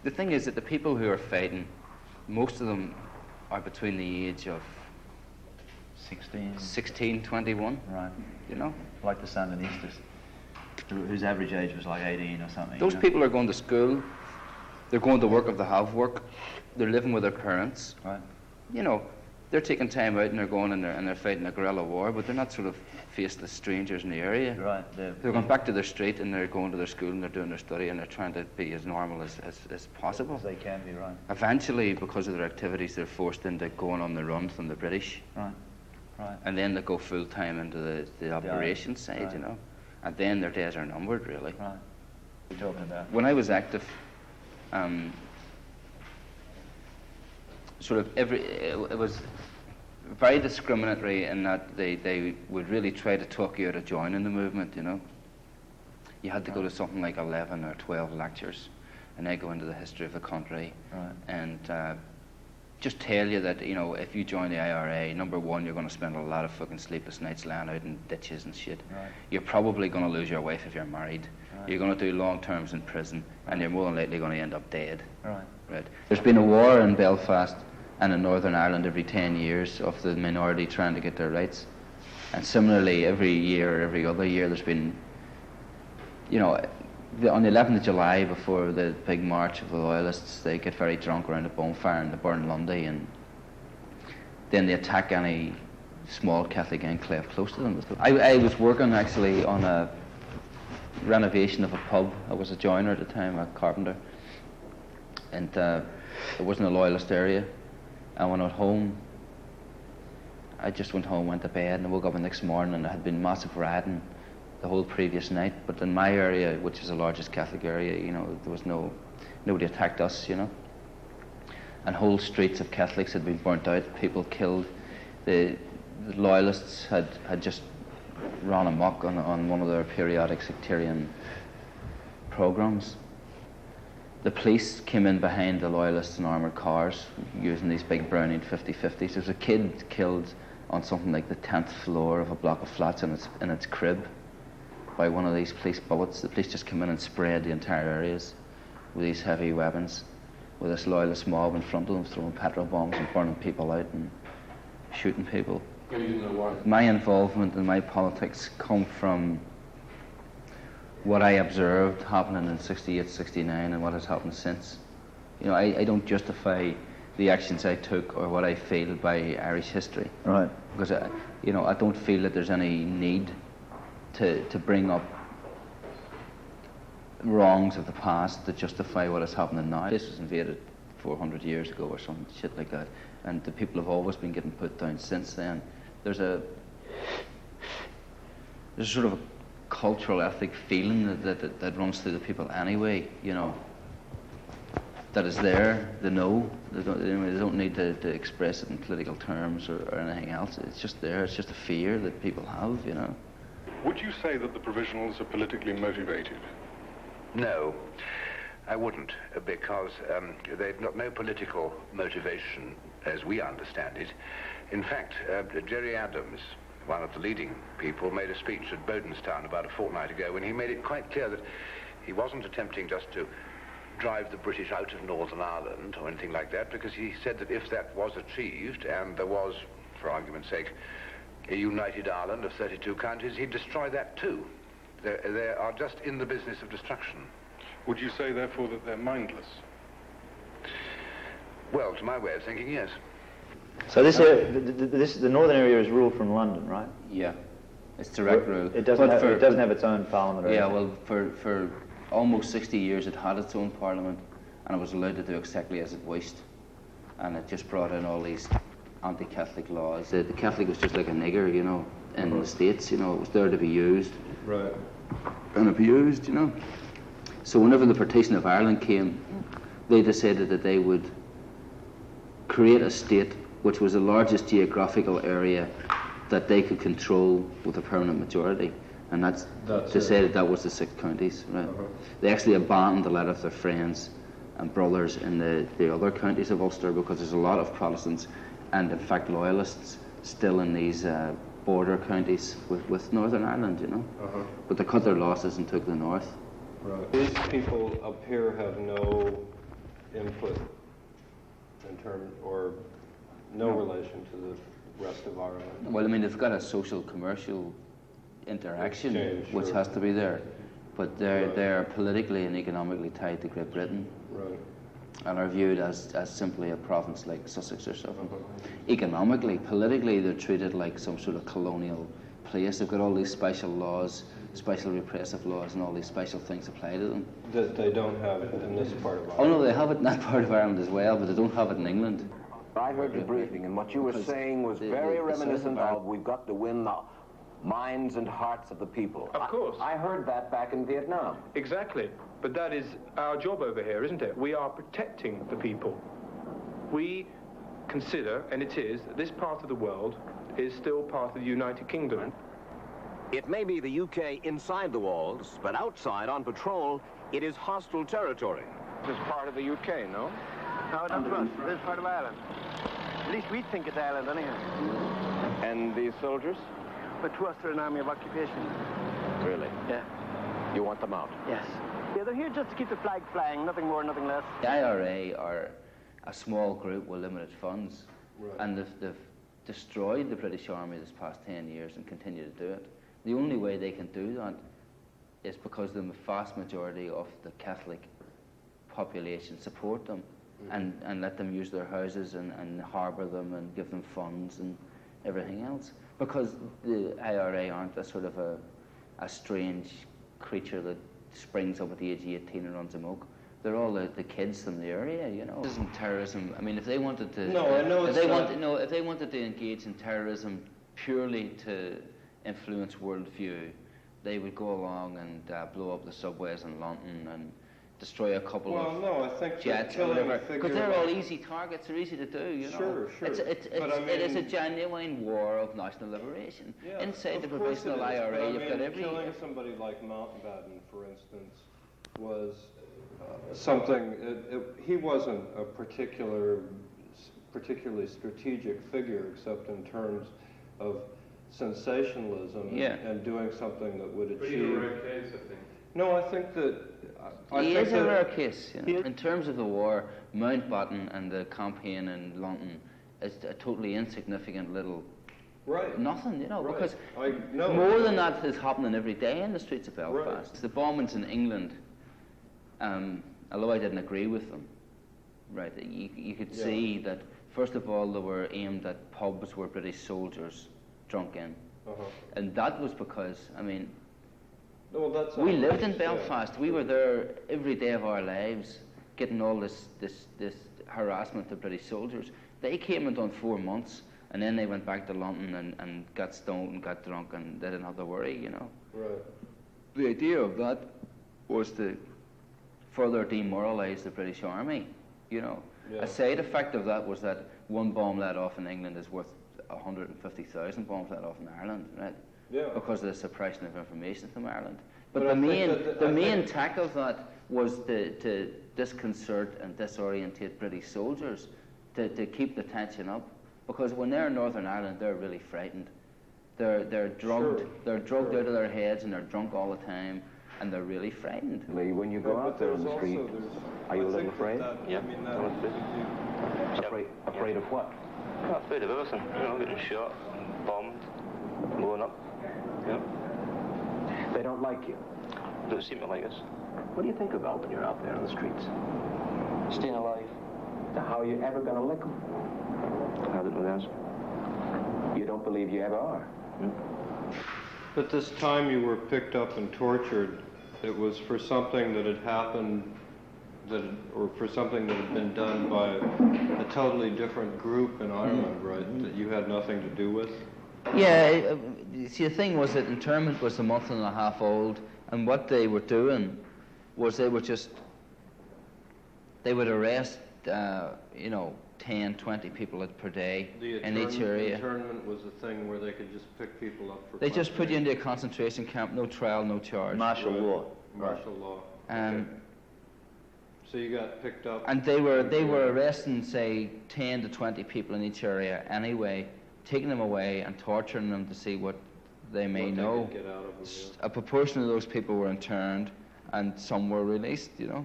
The thing is that the people who are fighting, most of them are between the age of 16, 21. Right. You know? Like the Sandinistas, whose average age was like 18 or something. Those people are going to school, they're going to work if they have work, they're living with their parents. Right. You know, they're taking time out and they're going and they're fighting a guerrilla war, but they're not sort of faceless strangers in the area. Right. They're going back to their street and they're going to their school and they're doing their study and they're trying to be as normal as possible. As they can be, right. Eventually, because of their activities, they're forced into going on the run from the British. Right. Right. And then they go full time into the operations side, right. you know. And then their days are numbered, really. Right. What are you talking about? When I was active, it was very discriminatory in that they would really try to talk you out of joining the movement, you know. You had to go to something like 11 or 12 lectures, and they go into the history of the country, right. and just tell you that, you know, if you join the IRA, number one, you're going to spend a lot of fucking sleepless nights lying out in ditches and shit. Right. You're probably going to lose your wife if you're married. Right. You're going to do long terms in prison, and you're more than likely going to end up dead. Right. Right. There's been a war in Belfast and in Northern Ireland every 10 years of the minority trying to get their rights. And similarly, every year or every other year, there's been, you know, on the 11th of July, before the big march of the Loyalists, they get very drunk around a bonfire and they burn Lundy, and then they attack any small Catholic enclave close to them. I was working actually on a renovation of a pub. I was a joiner at the time, a carpenter, and it wasn't a Loyalist area. And when I went home, I just went home, went to bed, and I woke up the next morning and there had been massive rioting the whole previous night. But in my area, which is the largest Catholic area, you know, there was nobody attacked us, you know. And whole streets of Catholics had been burnt out, people killed. The Loyalists had just run amok on one of their periodic sectarian programs. The police came in behind the Loyalists in armoured cars using these big Browning 50-50s. There was a kid killed on something like the 10th floor of a block of flats in its crib by one of these police bullets. The police just came in and sprayed the entire areas with these heavy weapons, with this Loyalist mob in front of them throwing petrol bombs and burning people out and shooting people. My involvement in my politics come from what I observed happening in 68, 69 and what has happened since. You know, I don't justify the actions I took or what I feel by Irish history. Right. Because, you know, I don't feel that there's any need to bring up wrongs of the past to justify what is happening now. This was invaded 400 years ago or some shit like that, and the people have always been getting put down since then. There's sort of a cultural ethic feeling that runs through the people anyway, you know, that is there, they know, they don't need to express it in political terms or anything else. It's just there, it's just a fear that people have, you know. Would you say that the provisionals are politically motivated? No, I wouldn't, because they've got no political motivation as we understand it. In fact, Jerry Adams, one of the leading people, made a speech at Bodenstown about a fortnight ago when he made it quite clear that he wasn't attempting just to drive the British out of Northern Ireland or anything like that, because he said that if that was achieved and there was, for argument's sake, a united Ireland of 32 counties, he'd destroy that too. They are just in the business of destruction. Would you say, therefore, that they're mindless? Well, to my way of thinking, yes. So the northern area is ruled from London, right? Yeah, it's direct rule. It doesn't have its own parliament. Yeah, well, for almost 60 years it had its own parliament, and it was allowed to do exactly as it wished, and it just brought in all these anti-Catholic laws. The Catholic was just like a nigger, you know, in the States, you know, it was there to be used. Right. And abused, you know. So whenever the partition of Ireland came, they decided that they would create a state which was the largest geographical area that they could control with a permanent majority. And that's decided that was the 6 counties, right? They actually abandoned a lot of their friends and brothers in the other counties of Ulster, because there's a lot of Protestants and, in fact, Loyalists still in these border counties with Northern Ireland, you know. But they cut their losses and took the north. Right. These people up here have no input in terms, or no relation to the rest of Ireland? Well, I mean, they've got a social commercial interaction, Exchange, which sure. has to be there, but they're politically and economically tied to Great Britain. Right. And are viewed as simply a province like Sussex or something. Economically, politically, they're treated like some sort of colonial place. They've got all these special laws, special repressive laws, and all these special things apply to them. That they don't have it in this part of Ireland? Oh no, they have it in that part of Ireland as well, but they don't have it in England. I heard your briefing, and what you were saying was very reminiscent of we've got to win the minds and hearts of the people. Of course. I heard that back in Vietnam. Exactly. But that is our job over here, isn't it? We are protecting the people. We consider, and it is, that this part of the world is still part of the United Kingdom. It may be the UK inside the walls, but outside on patrol, it is hostile territory. This is part of the UK, no? No, not to us. This part of Ireland. At least we think it's Ireland, anyhow. And these soldiers? But to us, they're an army of occupation. Really? Yeah. You want them out? Yes. Yeah, they're here just to keep the flag flying, nothing more, nothing less. The IRA are a small group with limited funds, Right. and they've destroyed the British Army this past 10 years and continue to do it. The only way they can do that is because the vast majority of the Catholic population support them and let them use their houses and harbour them and give them funds and everything else. Because the IRA aren't a sort of a strange creature that springs up at the age of 18 and runs amok. They're all the kids from the area, you know. This isn't terrorism. I mean, if they wanted to, No, I know if it's they not. if they wanted to engage in terrorism purely to influence worldview, they would go along and blow up the subways in London and destroy a couple Well, of no, I think jets or killing a whatever. figure Because they're all like- easy targets. They're easy to do, you know. Sure. But I It is a mean- genuine war of national liberation. Yeah, Inside the of course provisional it is, IRA, but I you've mean, got every... killing somebody like Mountbatten, for instance, was something. He wasn't a particularly strategic figure, except in terms of sensationalism and doing something that would achieve. Pretty rare case, I think. No, I think that. He is a rare case. You know. In terms of the war, Mountbatten and the campaign in London is a totally insignificant little Right. nothing, you know, Right. because No. more than that is happening every day in the streets of Belfast. Right. The bombings in England, although I didn't agree with them, right, you could see that, first of all, they were aimed at pubs where British soldiers drunk in. And that was because, I mean, Well, that's we lived in outrageous, Belfast. We were there every day of our lives, getting all this harassment of British soldiers. They came and done 4 months, and then they went back to London and got stoned and got drunk, and they didn't have to worry, you know. Right. The idea of that was to further demoralise the British Army, you know. Yeah. A side effect of that was that one bomb let off in England is worth 150,000 bombs let off in Ireland, right? Yeah. Because of the suppression of information from Ireland. But But the I think main that the I main think- tack of that was to disconcert and disorientate British soldiers, to keep the tension up. Because when they're in Northern Ireland, they're really frightened. They're drugged. Sure, They're drugged sure. out of their heads, and they're drunk all the time, and they're really frightened. Lee, when you go But out there on there's the street, also- are you a I little think afraid? that, Yeah. I mean, that, Well, it's Afraid of what? I'm afraid of everything, you know, getting shot, bombed, blowing up. Yeah. They don't like you. Don't seem to like us. What do you think about when you're out there on the streets? Staying alive. Now, how are you ever going to lick them? I don't know the answer. You don't believe you ever are. But this time you were picked up and tortured, it was for something that had happened, or for something that had been done by a totally different group in Ireland, right? That you had nothing to do with. Yeah, see, the thing was that internment was a month and a half old, and what they were doing was they would arrest, 10, 20 people per day in each area. Internment was a thing where they could just pick people up for. They just put you into a concentration camp, no trial, no charge. Martial law. Martial law. Um, So you got picked up. And they were arresting, say, 10 to 20 people in each area anyway, taking them away and torturing them to see what they may What they know. could get out of them, yeah. A proportion of those people were interned, and some were released, you know.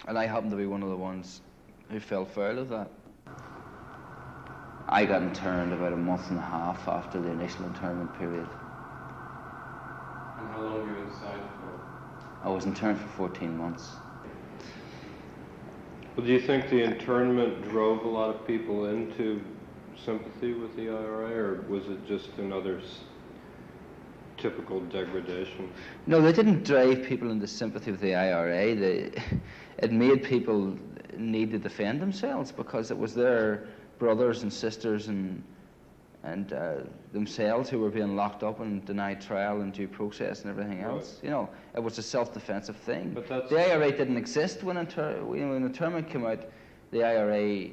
And I happened to be one of the ones who fell foul of that. I got interned about a month and a half after the initial internment period. And how long were you inside for? I was interned for 14 months. Well, do you think the internment drove a lot of people into sympathy with the IRA, or was it just another typical degradation? No, they didn't drive people into sympathy with the IRA. It made people need to defend themselves because it was their brothers and sisters and themselves who were being locked up and denied trial and due process and everything else. Right. You know, it was a self-defensive thing. But that's... The IRA didn't exist when internment came out. The IRA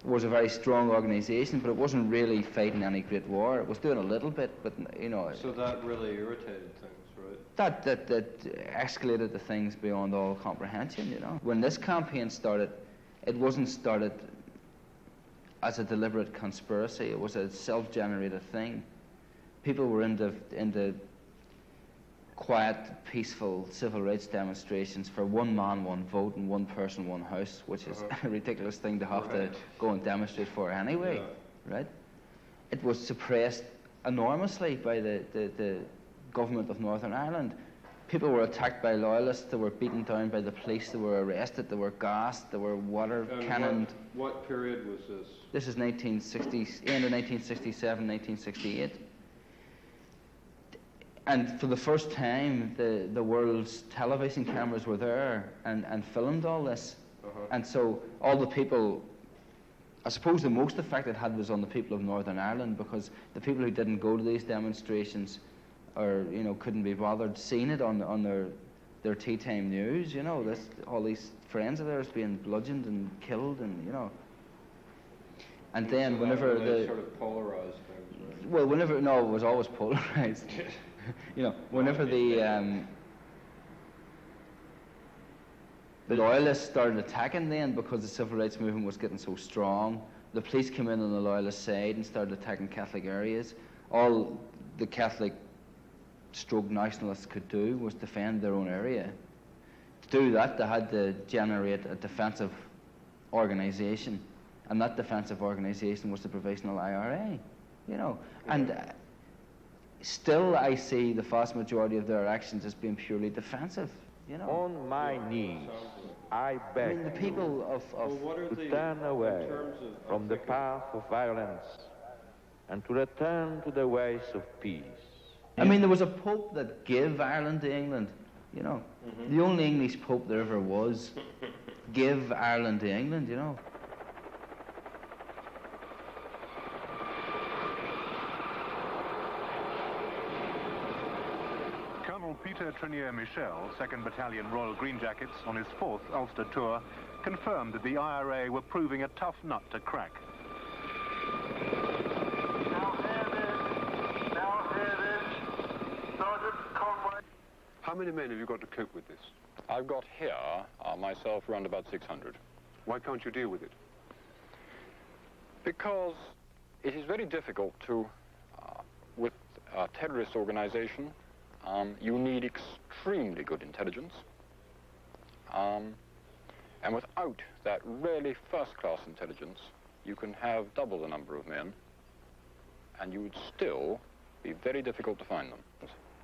was a very strong organisation, but it wasn't really fighting any great war. It was doing a little bit, but you know. So that really irritated things, right? That escalated the things beyond all comprehension. You know, when this campaign started, it wasn't started as a deliberate conspiracy. It was a self-generated thing. People were into quiet, peaceful civil rights demonstrations for one man, one vote, and one person, one house, which is a ridiculous thing to have to go and demonstrate for anyway, right? It was suppressed enormously by the government of Northern Ireland. People were attacked by loyalists, they were beaten down by the police, they were arrested, they were gassed, they were water cannoned. What period was this? This is 1960, end of 1967, 1968. And for the first time, the world's television cameras were there and filmed all this. And so all the people, I suppose the most effect it had was on the people of Northern Ireland, because the people who didn't go to these demonstrations or, you know, couldn't be bothered seeing it on their tea time news, you know, all these friends of theirs being bludgeoned and killed, and, you know. And then so whenever really sort of polarized things, right? Well, no, it was always polarized. You know, whenever the loyalists started attacking then, because the civil rights movement was getting so strong, the police came in on the loyalist side and started attacking Catholic areas. All the Catholic stroke nationalists could do was defend their own area. To do that, they had to generate a defensive organisation, and that defensive organisation was the Provisional IRA, you know. And still I see the vast majority of their actions as being purely defensive, you know. On my knees, I beg I mean, the people to turn away from the path of violence and to return to the ways of peace. I mean, there was a pope that gave Ireland to England, you know. The only English pope there ever was give Ireland to England, you know. Peter Trenier Michel, 2nd Battalion Royal Green Jackets, on his 4th Ulster tour, confirmed that the IRA were proving a tough nut to crack. How many men have you got to cope with this? I've got here, myself, around about 600. Why can't you deal with it? Because it is very difficult to, with a terrorist organization, you need extremely good intelligence, and without that really first-class intelligence, you can have double the number of men, and you would still be very difficult to find them.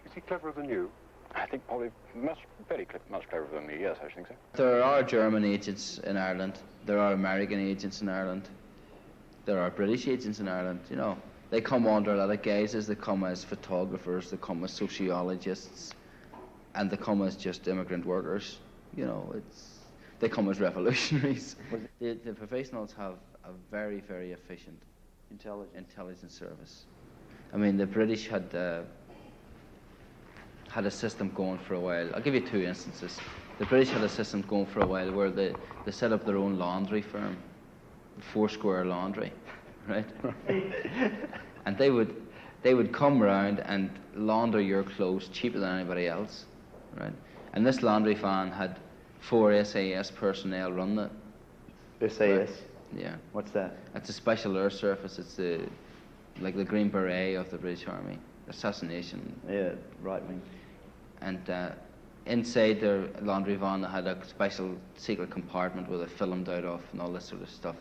Is he cleverer than you? I think probably much cleverer than me, yes, I think so. There are German agents in Ireland, there are American agents in Ireland, there are British agents in Ireland, you know. They come under a lot of guises. They come as photographers, they come as sociologists, and they come as just immigrant workers. You know, they come as revolutionaries. The professionals have a very, very efficient intelligence service. I mean, the British had a system going for a while. I'll give you two instances. The British had a system going for a while where they set up their own laundry firm, Foursquare Laundry. Right? And they would come round and launder your clothes cheaper than anybody else, right? And this laundry van had 4 SAS personnel run it. SAS? Right? Yeah. What's that? It's a special air service. It's like the Green Beret of the British Army. Assassination. Yeah, right wing. And inside their laundry van they had a special secret compartment where they filmed out of and all this sort of stuff.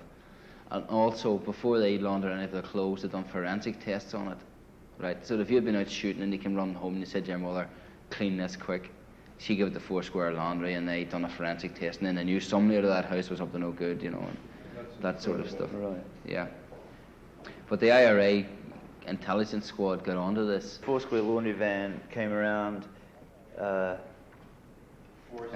And also, before they laundered any of their clothes, they'd done forensic tests on it. Right, so if you had been out shooting and you came running home and you said to your mother, clean this quick, she gave it the Foursquare Laundry and they'd done a forensic test, and then they knew somebody out of that house was up to no good, you know, and that sort of stuff. Right. Yeah. But the IRA intelligence squad got onto this. Foursquare Laundry van came around. And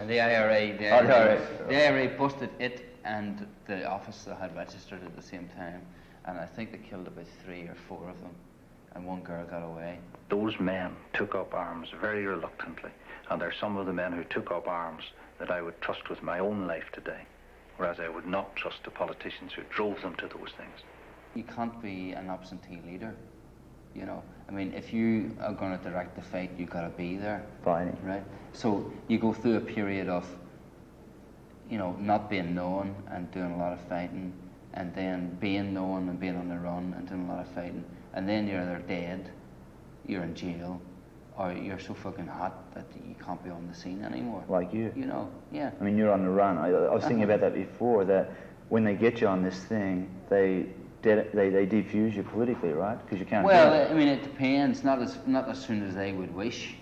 the IRA busted it and the office that had registered at the same time, and I think they killed about 3 or 4 of them, and one girl got away. Those men took up arms very reluctantly, and they're some of the men who took up arms that I would trust with my own life today, whereas I would not trust the politicians who drove them to those things. You can't be an absentee leader, you know. I mean, if you are going to direct the fight, you've got to be there. Fighting. Right? So you go through a period of, you know, not being known and doing a lot of fighting, and then being known and being on the run and doing a lot of fighting, and then you're either dead, you're in jail, or you're so fucking hot that you can't be on the scene anymore. Like you. You know, yeah. I mean, you're on the run. I was thinking about that before, that when they get you on this thing, they defuse you politically, right? Because you can't. Well, I mean, it depends. Not as soon as they would wish,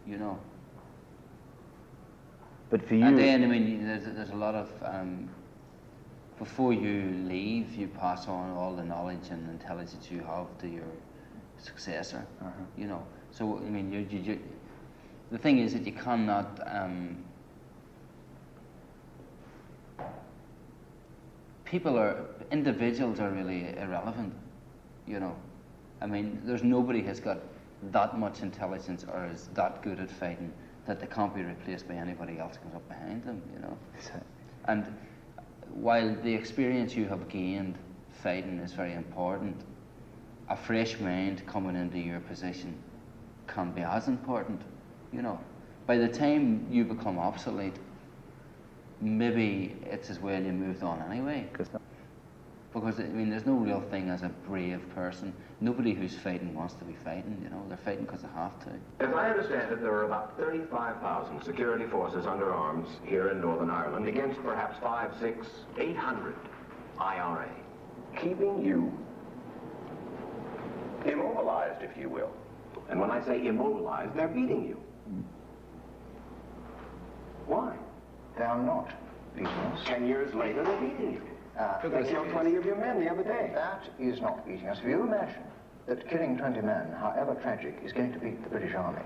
you know. But for you. And then, I mean, there's a lot of before you leave, you pass on all the knowledge and intelligence you have to your successor. You know. So I mean, you the thing is that you cannot. Individuals are really irrelevant, you know. I mean, there's nobody has got that much intelligence or is that good at fighting that they can't be replaced by anybody else comes up behind them, you know. And while the experience you have gained fighting is very important, a fresh mind coming into your position can be as important, you know. By the time you become obsolete, maybe it's as well you moved on anyway. Because, I mean, there's no real thing as a brave person. Nobody who's fighting wants to be fighting, you know. They're fighting because they have to. As I understand it, there are about 35,000 security forces under arms here in Northern Ireland against perhaps 500, 600, 800 IRA, keeping you immobilized, if you will. And when I say immobilized, they're beating you. Why? They are not beating us. 10 years later, they're beating you. They killed 20 of your men the other day. That is not beating us. If you imagine that killing 20 men, however tragic, is going to beat the British Army,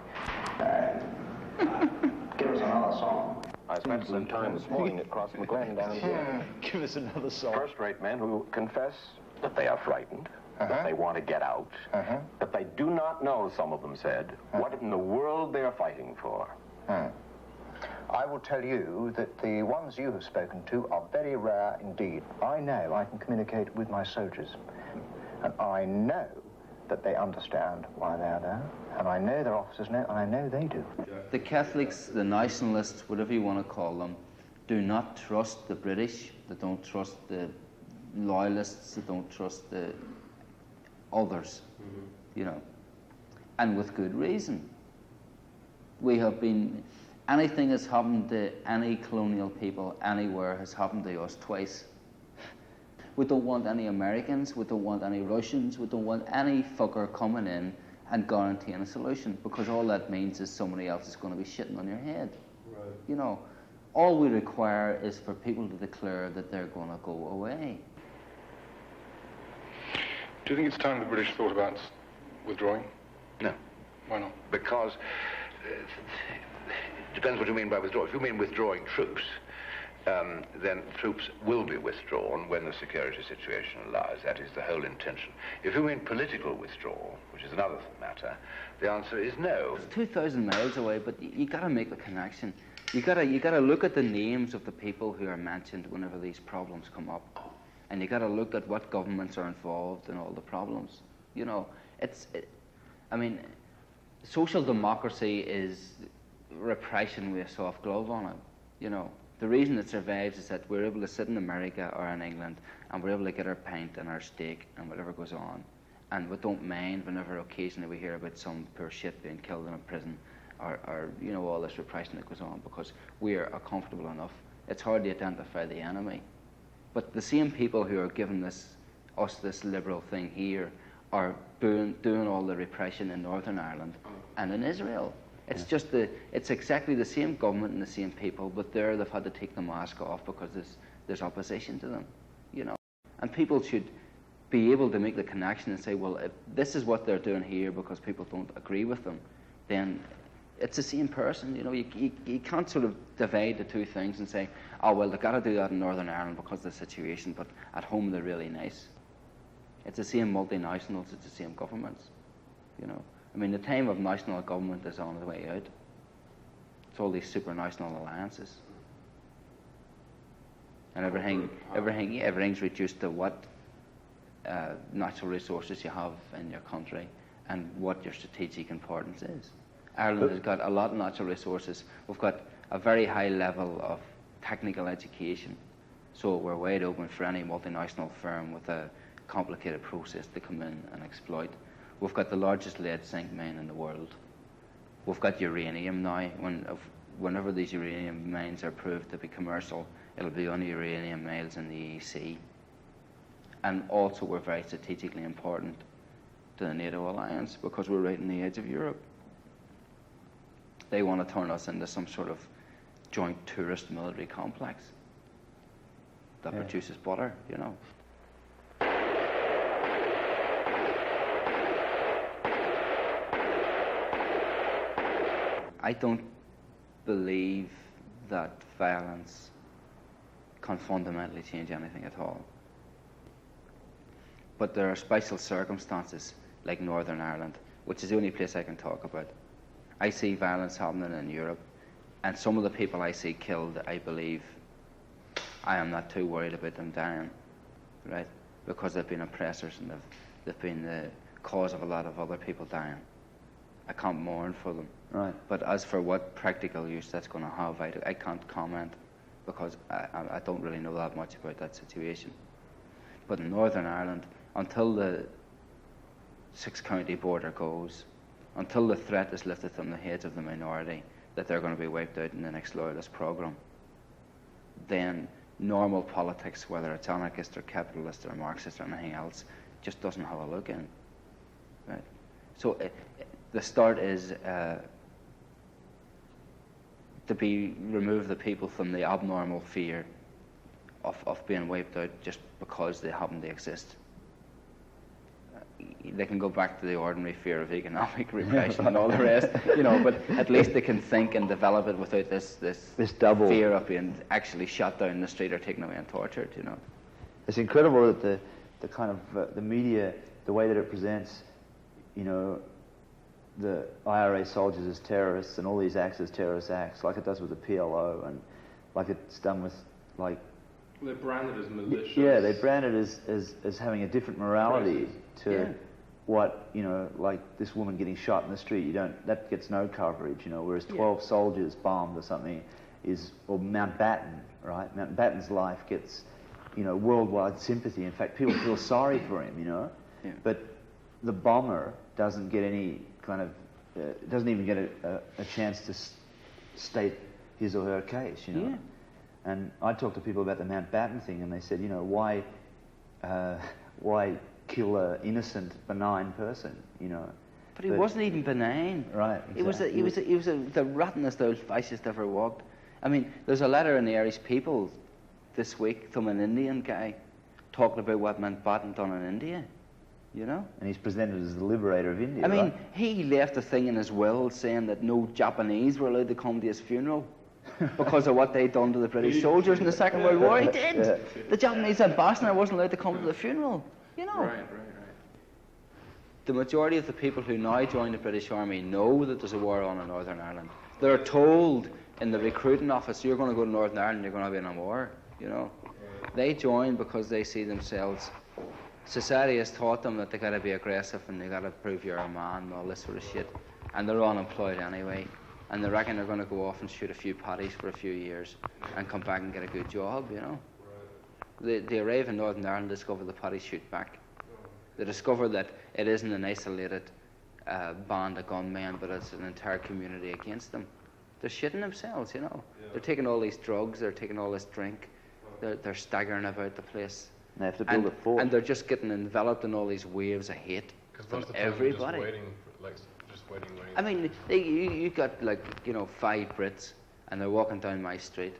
give us another song. I spent some time this morning at Cross McGlen down here. Give us another song. First-rate men who confess that they are frightened, that they want to get out, but they do not know, some of them said, what in the world they are fighting for. I will tell you that the ones you have spoken to are very rare indeed. I know I can communicate with my soldiers, and I know that they understand why they are there, and I know their officers know, and I know they do. The Catholics, the nationalists, whatever you want to call them, do not trust the British. They don't trust the loyalists. They don't trust the others, you know, and with good reason. We have been... Anything that's happened to any colonial people anywhere has happened to us twice. We don't want any Americans, we don't want any Russians, we don't want any fucker coming in and guaranteeing a solution, because all that means is somebody else is going to be shitting on your head. Right. You know, all we require is for people to declare that they're going to go away. Do you think it's time the British thought about withdrawing? No. Why not? Because depends what you mean by withdrawal. If you mean withdrawing troops, then troops will be withdrawn when the security situation allows. That is the whole intention. If you mean political withdrawal, which is another matter, the answer is no. It's 2,000 miles away, but you got to make the connection. You got to look at the names of the people who are mentioned whenever these problems come up, and you got to look at what governments are involved in all the problems. You know, I mean, social democracy is repression with a soft glove on it, you know. The reason it survives is that we're able to sit in America or in England and we're able to get our pint and our steak and whatever goes on, and we don't mind whenever occasionally we hear about some poor shit being killed in a prison, or you know, all this repression that goes on, because we are comfortable enough. It's hard to identify the enemy. But the same people who are giving us this liberal thing here are doing all the repression in Northern Ireland and in Israel. It's just it's exactly the same government and the same people, but there they've had to take the mask off because there's opposition to them, you know. And people should be able to make the connection and say, well, if this is what they're doing here because people don't agree with them, then it's the same person, you know. You can't sort of divide the two things and say, oh, well, they've got to do that in Northern Ireland because of the situation, but at home they're really nice. It's the same multinationals, it's the same governments, you know. I mean, the time of national government is on the way out. It's all these supranational alliances. And everything's reduced to what natural resources you have in your country and what your strategic importance is. Ireland has got a lot of natural resources. We've got a very high level of technical education, so we're wide open for any multinational firm with a complicated process to come in and exploit. We've got the largest lead zinc mine in the world. We've got uranium now. Whenever these uranium mines are proved to be commercial, it'll be on uranium mines in the EEC. And also we're very strategically important to the NATO alliance because we're right on the edge of Europe. They want to turn us into some sort of joint tourist military complex that produces butter, you know. I don't believe that violence can fundamentally change anything at all. But there are special circumstances like Northern Ireland, which is the only place I can talk about. I see violence happening in Europe, and some of the people I see killed, I believe, I am not too worried about them dying, right? Because they've been oppressors and they've been the cause of a lot of other people dying. I can't mourn for them. Right. But as for what practical use that's going to have, I can't comment because I don't really know that much about that situation. But in Northern Ireland, until the six-county border goes, until the threat is lifted from the heads of the minority that they're going to be wiped out in the next loyalist program, then normal politics, whether it's anarchist or capitalist or Marxist or anything else, just doesn't have a look in. Right? So the start is to remove the people from the abnormal fear of being wiped out just because they happen to exist. They can go back to the ordinary fear of economic repression and all the rest, you know, but at least they can think and develop it without this double fear of being actually shot down in the street or taken away and tortured, you know. It's incredible that the kind of the media, the way that it presents, you know, the IRA soldiers as terrorists and all these acts as terrorist acts, like it does with the PLO and like it's done with, like... They're branded as malicious. Yeah, they're branded as having a different morality to what, you know, like this woman getting shot in the street. That gets no coverage, you know, whereas 12 soldiers bombed or something or Mountbatten, right? Mountbatten's life gets, you know, worldwide sympathy. In fact, people feel sorry for him, you know. Yeah. But the bomber doesn't get any kind of, doesn't even get a chance to state his or her case, you know. Yeah. And I talked to people about the Mountbatten thing, and they said, you know, why kill an innocent, benign person, you know? But he wasn't even benign. Right. Exactly. He was the rottenest old fascist ever walked. I mean, there's a letter in the Irish People this week from an Indian guy talking about what Mountbatten done in India, you know? And he's presented as the liberator of India. I mean, he left a thing in his will saying that no Japanese were allowed to come to his funeral because of what they'd done to the British soldiers in the Second World War. He did. Yeah. The Japanese ambassador wasn't allowed to come to the funeral, you know. Right. The majority of the people who now join the British Army know that there's a war on in Northern Ireland. They're told in the recruiting office, you're going to go to Northern Ireland, you're going to be in a war, you know. They join because they see themselves. Society has taught them that they got to be aggressive and they got to prove you're a man and all this sort of shit. And they're unemployed anyway. And they reckon they're going to go off and shoot a few paddies for a few years and come back and get a good job, you know. They arrive in Northern Ireland and discover the paddies shoot back. They discover that it isn't an isolated band of gunmen, but it's an entire community against them. They're shitting themselves, you know. Yeah. They're taking all these drugs, they're taking all this drink, they're staggering about the place. And they have to build a fort. And they're just getting enveloped in all these waves of hate from everybody. Just waiting. I mean, you got like, you know, 5 Brits, and they're walking down my street,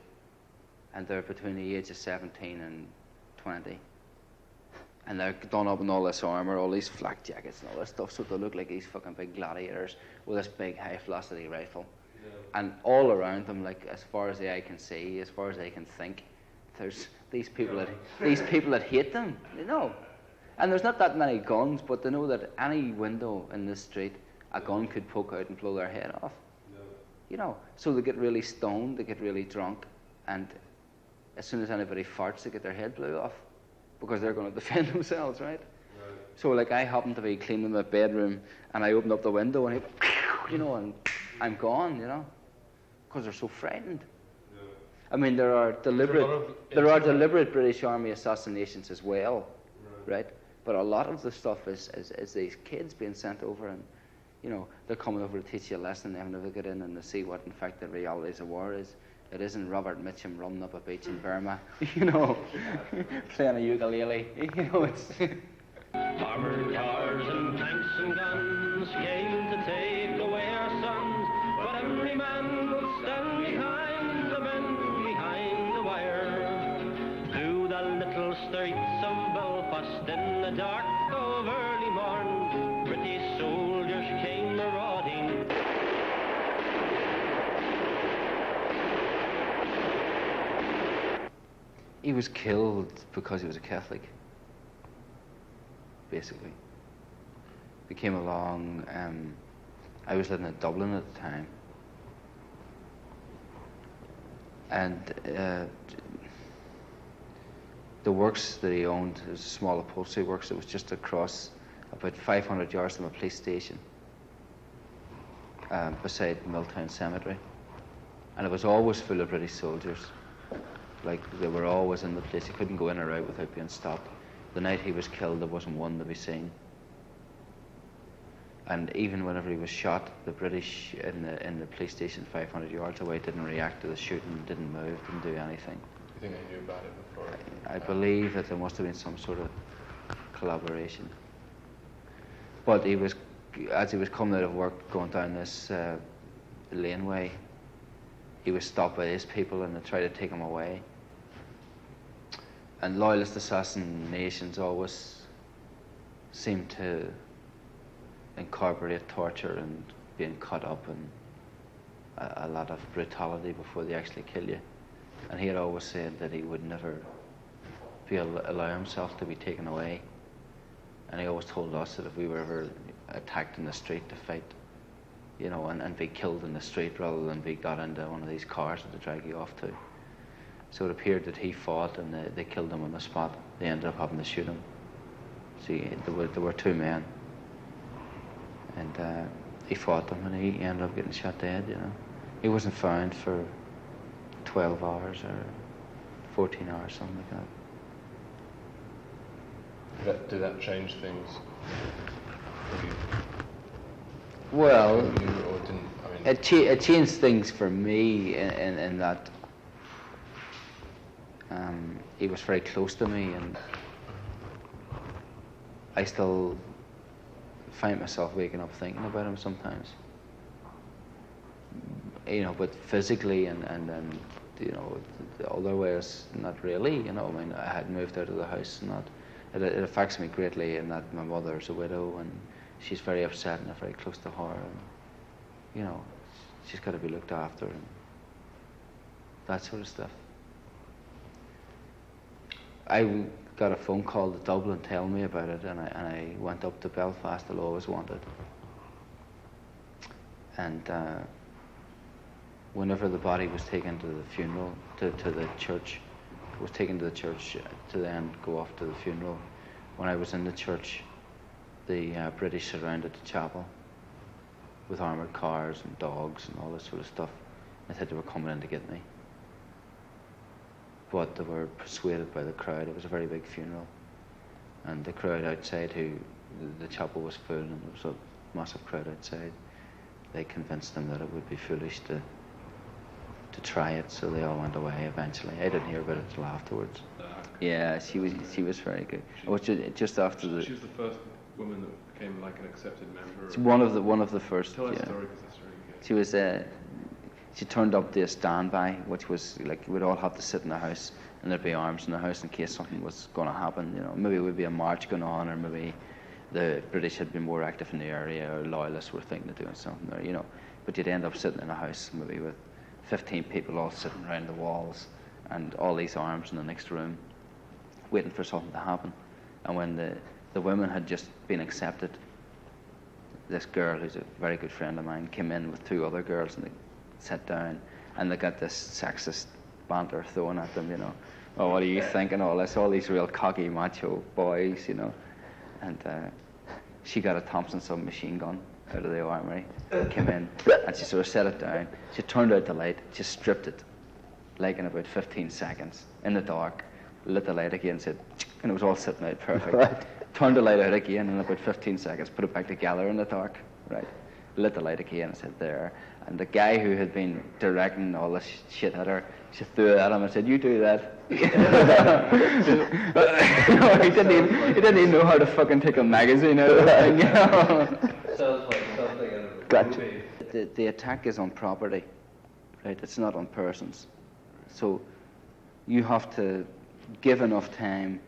and they're between the age of 17 and 20. And they're done up in all this armour, all these flak jackets and all this stuff, so they look like these fucking big gladiators with this big high-velocity rifle. Yeah. And all around them, like as far as the eye can see, as far as they can think, there's these people that hate them, you know. And there's not that many guns, but they know that any window in this street, a gun could poke out and blow their head off. Yeah. You know, so they get really stoned, they get really drunk, and as soon as anybody farts, they get their head blew off, because they're going to defend themselves, right? So like I happened to be cleaning my bedroom, and I opened up the window, and you know, and I'm gone, you know, because they're so frightened. Yeah. I mean, there are deliberate British Army assassinations as well, right? But a lot of the stuff is these kids being sent over, and you know, they're coming over to teach you a lesson, and then they get in and they see what in fact the realities of war is. It isn't Robert Mitchum running up a beach in Burma, you know, playing a ukulele, you know, it's... Armored cars and tanks and guns came to take away our sons, but every man will stand behind the men behind the wire. Through the little streets of Belfast in the dark of early morn, British soldiers came marauding. He was killed because he was a Catholic, basically. He came along, I was living in Dublin at the time, and the works that he owned was a small upholstery works that was just across about 500 yards from a police station beside Milltown Cemetery, and it was always full of British soldiers. Like, they were always in the place. You couldn't go in or out without being stopped. The night he was killed, there wasn't one to be seen. And even whenever he was shot, the British in the police station 500 yards away didn't react to the shooting, didn't move, didn't do anything. You think they knew about it before? I believe that there must have been some sort of collaboration. But he was, as he was coming out of work, going down this laneway, he was stopped by his people and they tried to take him away. And loyalist assassinations always seem to incorporate torture and being cut up and a lot of brutality before they actually kill you. And he had always said that he would never allow himself to be taken away. And he always told us that if we were ever attacked in the street to fight, you know, and be killed in the street rather than be got into one of these cars that they drag you off to. So it appeared that he fought and they killed him on the spot. They ended up having to shoot him. See, there were 2 men. And he fought them and he ended up getting shot dead, you know. He wasn't found for 12 hours or 14 hours, something like that. Did that change things? Well, it changed things for me in that he was very close to me, and I still find myself waking up thinking about him sometimes. You know, but physically and you know, the other ways, not really. You know, I mean, I had moved out of the house, and that it affects me greatly in that my mother's a widow and she's very upset and I'm very close to her, and you know, she's got to be looked after and that sort of stuff. I got a phone call to Dublin telling me about it, and I went up to Belfast. I'll always wanted. And whenever the body was taken to the funeral, to the church, was taken to the church to then go off to the funeral. When I was in the church, the British surrounded the chapel with armoured cars and dogs and all this sort of stuff. They said they were coming in to get me. But they were persuaded by the crowd. It was a very big funeral. And the crowd outside, the chapel was full, and there was massive crowd outside. They convinced them that it would be foolish to try it, so they all went away eventually. I didn't hear about it till afterwards. Yeah, she was very good. Just after the. She was the first woman that became like an accepted member. It's one of the first. Tell that yeah. story because that's really good. She was. She turned up to a standby, which was like we'd all have to sit in the house, and there'd be arms in the house in case something was going to happen. You know, maybe it would be a march going on, or maybe the British had been more active in the area, or loyalists were thinking of doing something, or you know. But you'd end up sitting in a house maybe with 15 people all sitting around the walls, and all these arms in the next room, waiting for something to happen. And when the women had just been accepted, this girl, who's a very good friend of mine, came in with 2 other girls, and they sat down, and they got this sexist banter thrown at them, you know. Oh, what do you think, and all this, all these real cocky macho boys, you know. And she got a Thompson submachine gun out of the armory, came in, and she sort of set it down. She turned out the light, she stripped it, like in about 15 seconds, in the dark, lit the light again, said, and it was all sitting out perfect. Right. Turned the light out again in about 15 seconds, put it back together in the dark, right? Lit the light again and said, there. And the guy who had been directing all this shit at her, she threw it at him and said, you do that. No, he didn't even know how to fucking take a magazine out of the thing, you know. Sounds like something in a Gotcha. movie. The attack is on property, right? It's not on persons. So you have to give enough time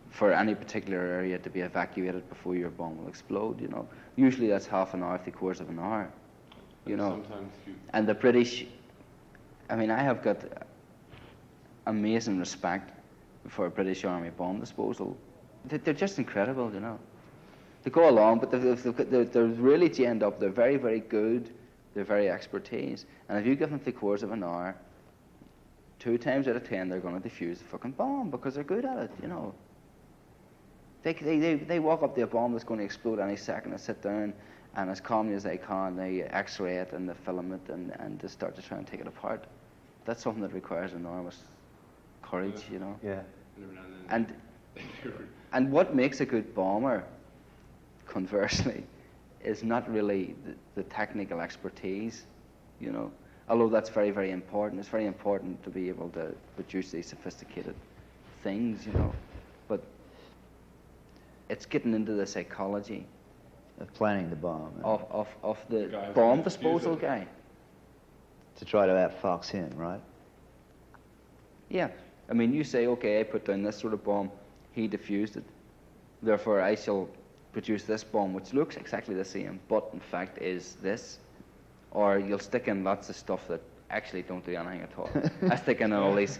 for any particular area to be evacuated before your bomb will explode, you know. Usually that's half an hour, 3/4 of an hour, you know. And the British, I mean, I have got amazing respect for British Army bomb disposal. They're just incredible, you know. They go along, but they're really, to end up, they're very, very good, they're very expertise. And if you give them 3/4 of an hour, 2 times out of 10 they're going to defuse the fucking bomb because they're good at it, you know. They walk up to a bomb that's going to explode any second and sit down, and as calmly as they can, they X-ray it and they film it and they start to try and take it apart. That's something that requires enormous courage, you know. Yeah. And what makes a good bomber, conversely, is not really the technical expertise, you know. Although that's very, very important. It's very important to be able to produce these sophisticated things, you know. But it's getting into the psychology of planning the bomb. Of the bomb disposal guy. To try to outfox him, right? Yeah. I mean, you say, okay, I put down this sort of bomb, he defused it. Therefore, I shall produce this bomb, which looks exactly the same, but in fact is this. Or you'll stick in lots of stuff that actually don't do anything at all. I stick in all these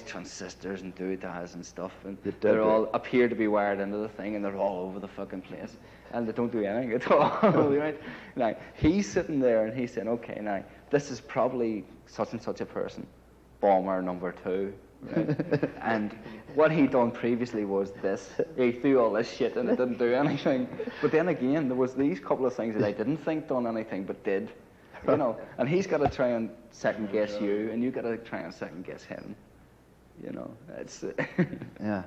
transistors and doodads and stuff, and they're all appear to be wired into the thing, and they're all over the fucking place, and they don't do anything at all. Right? Now he's sitting there and he's saying, okay, now this is probably such and such a person, bomber number 2. Right? And what he'd done previously was this. He threw all this shit and it didn't do anything. But then again, there was these couple of things that I didn't think done anything but did. You know, and he's got to try and second guess you, and you got to try and second guess him. You know, it's yeah.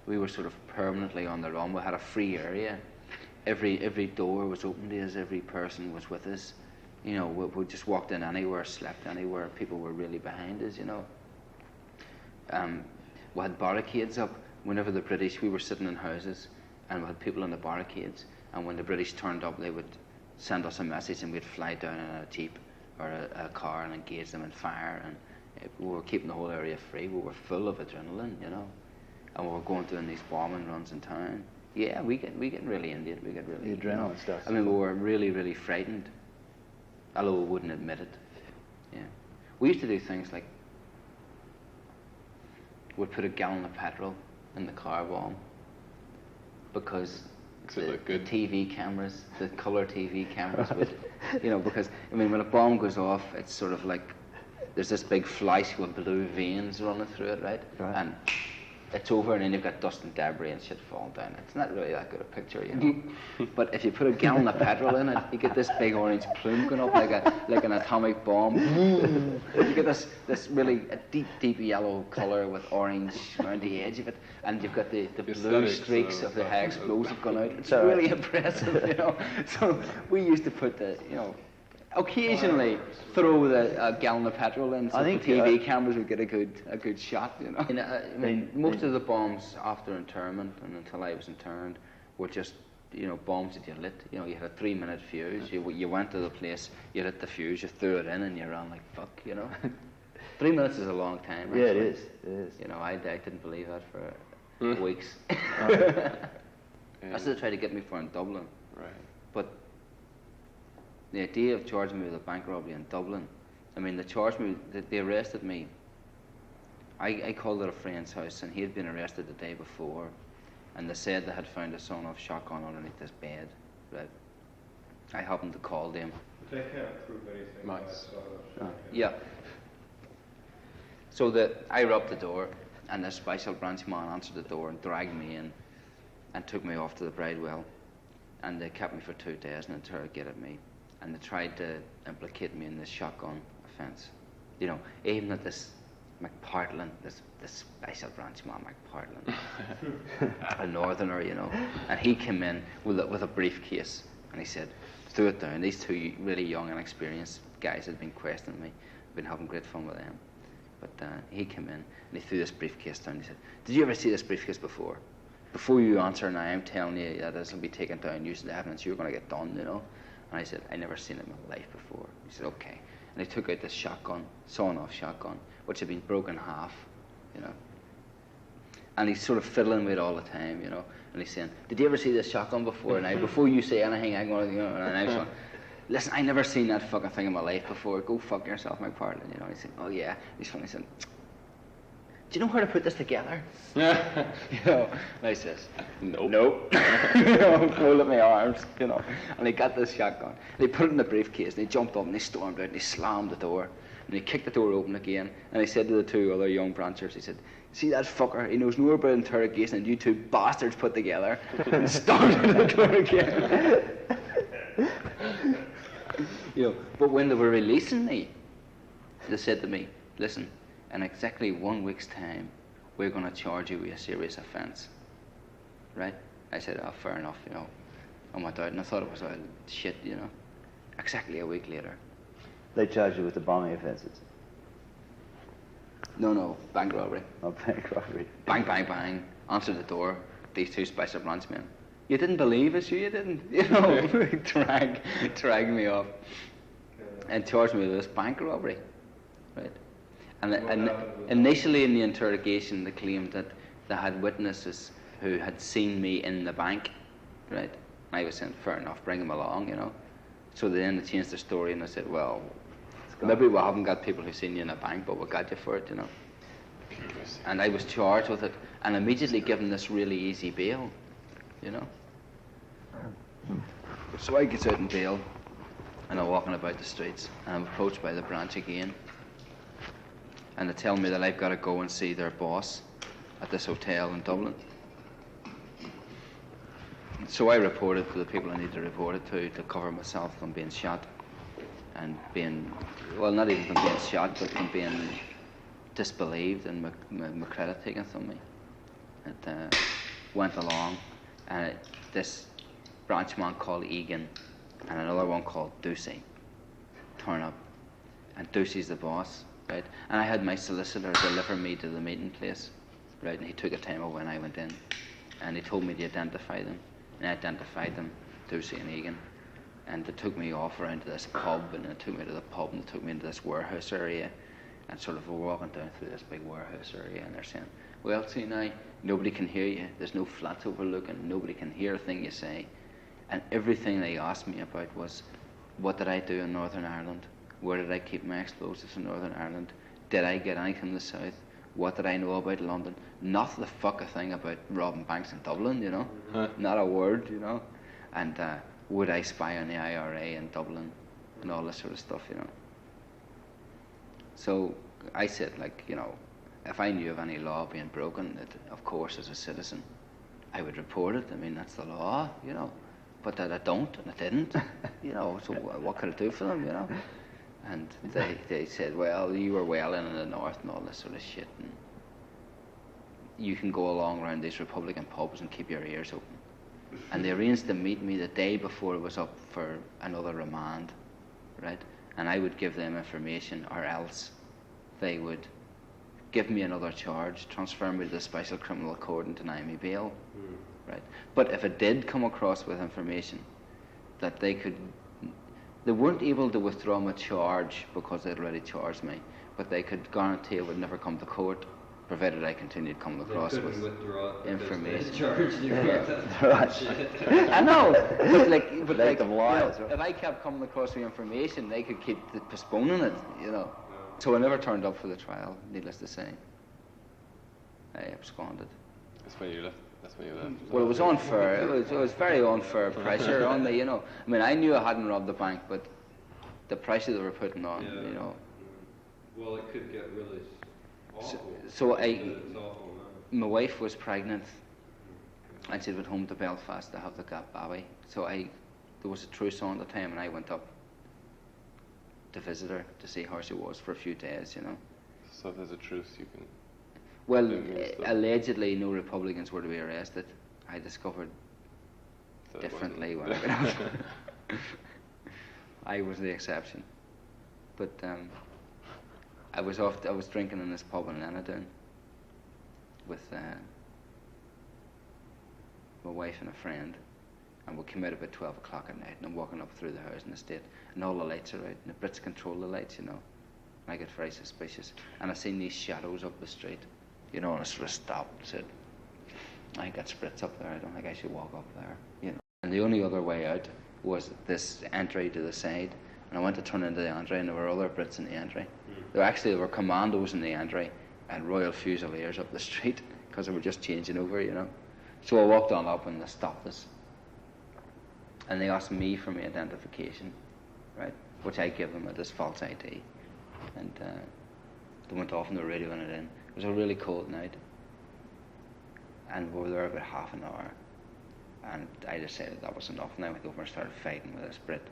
We were sort of permanently on the run. We had a free area. Every door was open to us. Every person was with us. You know, we just walked in anywhere, slept anywhere. People were really behind us. You know. We had barricades up. Whenever the British, we were sitting in houses, and we had people in the barricades. And when the British turned up, they would send us a message, and we'd fly down in a jeep or a car and engage them in fire, and we were keeping the whole area free. We were full of adrenaline, you know, and we were going doing these bombing runs in town. Yeah, we get really into it. We get really the adrenaline stuff. I mean, we were really, really frightened, although we wouldn't admit it. Yeah, we used to do things like we'd put a gallon of petrol in the car bomb because the TV cameras, the colour TV cameras would, you know, because, I mean, when a bomb goes off, it's sort of like, there's this big flash with blue veins running through it, right? And it's over, and then you've got dust and debris and shit falling down. It's not really that good a picture, you know. But if you put a gallon of petrol in it, you get this big orange plume going up like an atomic bomb. You get this really deep yellow colour with orange around the edge of it, and you've got the blue streaks of the high explosive going out. It's really impressive, you know. So we used to put occasionally throw a gallon of petrol in, so the TV cameras would get a good shot, you know. I mean, most of the bombs after internment and until I was interned were just, you know, bombs that you lit. You know, you had a 3-minute fuse. You went to the place, you lit the fuse, you threw it in, and you ran like fuck, you know. 3 minutes is a long time. Actually. Yeah, it is. It is. You know, I didn't believe that for weeks. That's what they tried to get me for in Dublin. Right. But the idea of charging me with a bank robbery in Dublin, I mean, they arrested me. I called at a friend's house, and he had been arrested the day before, and they said they had found a sawn-off shotgun underneath his bed. Right. I happened to call them. They can't prove anything. Nice. Yeah. So I rubbed the door, and the special branch man answered the door and dragged me in and took me off to the Bridewell. And they kept me for 2 days and interrogated me. And they tried to implicate me in this shotgun offence. You know, even at this McPartland, this special branch man McPartland, a northerner, you know. And he came in with a briefcase, and he said, threw it down. These two really young and experienced guys had been questioning me. I've been having great fun with them. But he came in, and he threw this briefcase down. He said, did you ever see this briefcase before? Before you answer now, I'm telling you that this will be taken down using the evidence. You're going to get done, you know. And I said, I never seen it in my life before. He said, okay. And he took out this shotgun, sawn-off shotgun, which had been broken half, you know. And he's sort of fiddling with it all the time, you know. And he's saying, did you ever see this shotgun before? And before you say anything, I'm going to, you know. And I was going, listen, I never seen that fucking thing in my life before. Go fuck yourself, McPartland, you know. And he said, oh yeah. He's funny. He said, do you know where to put this together? You know, and I says, nope. You know, folded my arms, you know. And he got this shotgun. And he put it in the briefcase, and he jumped up and he stormed out and he slammed the door. And he kicked the door open again. And he said to the 2 other young branchers, he said, see that fucker? He knows more about interrogation than you 2 bastards put together. And started the door again. You know, but when they were releasing me, they said to me, listen, in exactly 1 week's time, we're going to charge you with a serious offence. Right? I said, oh, fair enough, you know. I went out and I thought it was all shit, you know. Exactly a week later. They charged you with the bombing offences? No, bank robbery. Oh, bank robbery. Bang, bang, bang. Answered the door. These 2 special branch men. You didn't believe us, you didn't. You know, drag me off. And charged me with this bank robbery. Right? And initially in the interrogation, they claimed that they had witnesses who had seen me in the bank, right? I was saying, fair enough, bring them along, you know. So then they changed their story and they said, well, maybe we haven't got people who've seen you in a bank, but we got you for it, you know. And I was charged with it and immediately given this really easy bail, you know. So I get out in bail and I'm walking about the streets and I'm approached by the branch again. And they tell me that I've got to go and see their boss at this hotel in Dublin. So I reported to the people I need to report it to cover myself from being shot and being, well, not even from being shot, but from being disbelieved and my credit taken from me. It went along, and this branch man called Egan and another one called Ducey turn up, and Ducey's the boss. Right, and I had my solicitor deliver me to the meeting place, right, and he took a time away when I went in, and he told me to identify them, and I identified them, Ducey and Egan, and they took me off around to this pub, and they took me to the pub, and they took me into this warehouse area, and sort of we're walking down through this big warehouse area, and they're saying, well, see now, nobody can hear you, there's no flats overlooking, nobody can hear a thing you say, and everything they asked me about was, what did I do in Northern Ireland? Where did I keep my explosives in Northern Ireland? Did I get anything from the south? What did I know about London? Not the fuck a thing about robbing banks in Dublin, you know? Not a word, you know? And would I spy on the IRA in Dublin? And all this sort of stuff, you know? So I said, like, you know, if I knew of any law being broken, that, of course, as a citizen, I would report it. I mean, that's the law, you know. But that I don't, and I didn't, you know. So what could I do for them, you know? And they said, well, you were well in the north and all this sort of shit, and you can go along around these Republican pubs and keep your ears open. And they arranged to meet me the day before it was up for another remand, right? And I would give them information, or else they would give me another charge, transfer me to the Special Criminal Court and deny me bail, right? But if it did come across with information that they weren't able to withdraw my charge because they'd already charged me, but they could guarantee it would never come to court, provided I continued coming across with information. I know, but like you know, if I kept coming across with information, they could keep postponing it, you know. So I never turned up for the trial, needless to say. I absconded. That's why you left. Well, it was unfair. It was very unfair pressure on me, you know. I mean, I knew I hadn't robbed the bank, but the pressure they were putting on, you know. Well, it could get really awful. So my wife was pregnant, and she went home to Belfast to have the baby. So there was a truce on at the time, and I went up to visit her to see how she was for a few days, you know. So if there's a truce, you can... Well, allegedly no Republicans were to be arrested. I discovered differently. I was the exception. But I was drinking in this pub in Lenadown with my wife and a friend, and we came out about 12 o'clock at night, and I'm walking up through the housing estate, and all the lights are out, and the Brits control the lights, you know. And I get very suspicious, and I seen these shadows up the street, you know, and I sort of stopped and said, I got Brits up there, I don't think I should walk up there, you know. And the only other way out was this entry to the side, and I went to turn into the entry, and there were other Brits in the entry. There were commandos in the entry, and Royal Fusiliers up the street, because they were just changing over, you know. So I walked on up, and they stopped us. And they asked me for my identification, right, which I gave them at this false ID. And they went off on the radio and it in. It was a really cold night, and we were there about half an hour, and I decided that was enough, and I went over and started fighting with this Brit.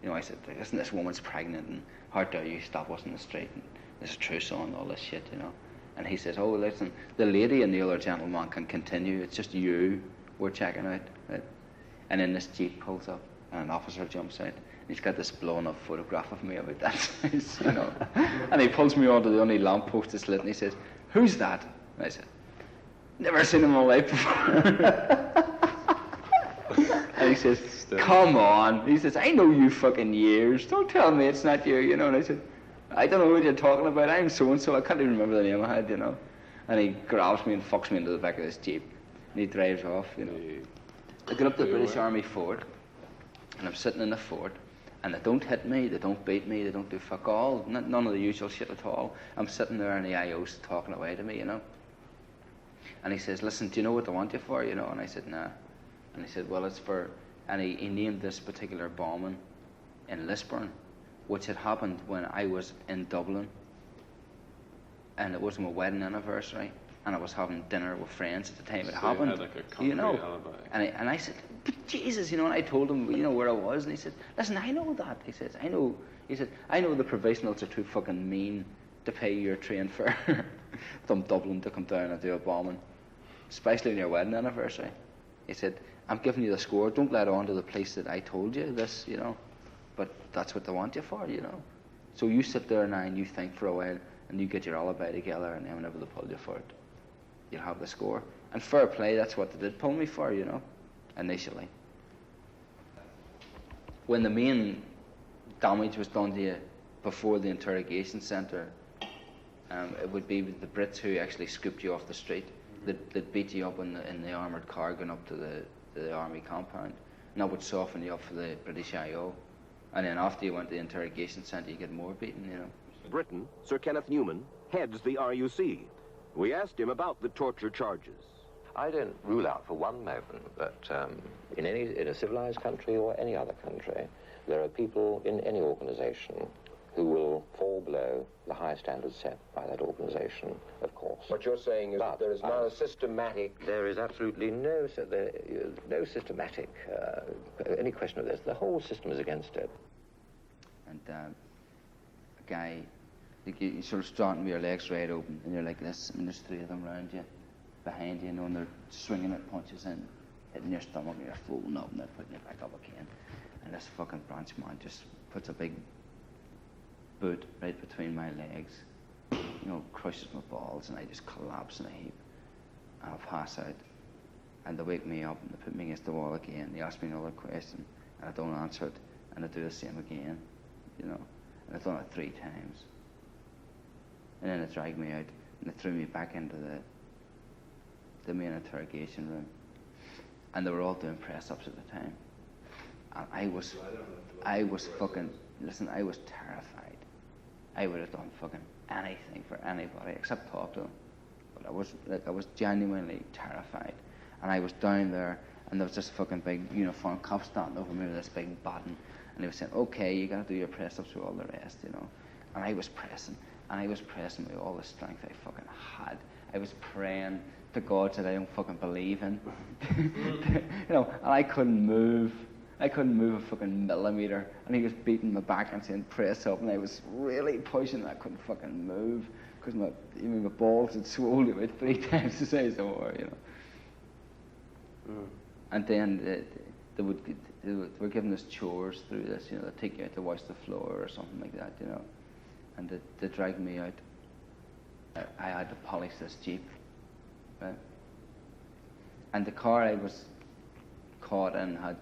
You know, I said, listen, this woman's pregnant, and how dare you stop us in the street, and there's a truce on, all this shit, you know. And he says, oh, listen, the lady and the other gentleman can continue, it's just you we're checking out, right? And then this Jeep pulls up, and an officer jumps out, and he's got this blown up photograph of me about that size, you know. And he pulls me onto the only lamppost that's lit, and he says, who's that? And I said, never seen him in my life before. And he says, come on. He says, I know you fucking years. Don't tell me it's not you, you know. And I said, I don't know what you're talking about. I'm so-and-so. I can't even remember the name I had, you know. And he grabs me and fucks me into the back of this Jeep. And he drives off, you know. I get up to the British Army fort, and I'm sitting in the fort, and they don't hit me, they don't beat me, they don't do fuck all, none of the usual shit at all. I'm sitting there, and the IO's talking away to me, you know. And he says, listen, do you know what they want you for, you know? And I said, nah. And he said, well, it's for... And he named this particular bombing in Lisburn, which had happened when I was in Dublin, and it was my wedding anniversary, and I was having dinner with friends at the time it happened. You had like a you know, alibi. and I said, but Jesus, you know, and I told him, you know, where I was, and he said, listen, I know that. He says, I know. He said, I know the provisionals are too fucking mean to pay your train fare from Dublin to come down and do a bombing, especially on your wedding anniversary. He said, I'm giving you the score. Don't let on to the police that I told you this, you know. But that's what they want you for, you know. So you sit there now and you think for a while, and you get your alibi together, and then whenever they pull you for it, you'll have the score. And fair play, that's what they did pull me for, you know, initially. When the main damage was done to you before the interrogation centre, it would be the Brits who actually scooped you off the street. They'd beat you up in the armoured car going up to the army compound, and that would soften you up for the British IO. And then after you went to the interrogation centre, you get more beaten, you know. Britain, Sir Kenneth Newman, heads the RUC. We asked him about the torture charges. I don't rule out for one moment that in a civilized country or any other country, there are people in any organization who will fall below the high standards set by that organization, of course. What you're saying is that there is not a systematic... There is absolutely no systematic, any question of this. The whole system is against it. And a guy, you sort of starting with your legs right open, and you're like this, and there's three of them around you, behind you, and they're swinging at punches in, hitting your stomach, and you're folding up, and they're putting it back up again. And this fucking branch man just puts a big boot right between my legs, crushes my balls, and I just collapse in a heap. And I pass out. And they wake me up, and they put me against the wall again. They ask me another question, and I don't answer it, and I do the same again, And I've done it 3 times. And then they dragged me out, and they threw me back into the main interrogation room. And they were all doing press-ups at the time. And I was fucking, listen, I was terrified. I would have done fucking anything for anybody except talk to them. But I was genuinely terrified. And I was down there, and there was this fucking big uniformed cop standing over me with this big baton. And he was saying, okay, you got to do your press-ups with all the rest, And I was pressing with all the strength I fucking had. I was praying to God that I don't fucking believe in. And I couldn't move. I couldn't move a fucking millimeter. And he was beating my back and saying, press up. And I was really pushing, and I couldn't fucking move. Because my balls had swollen about 3 times the size they were, And then they were giving us chores through this, they'd take you out to wash the floor or something like that, And they dragged me out. I had to polish this Jeep, right? And the car I was caught in had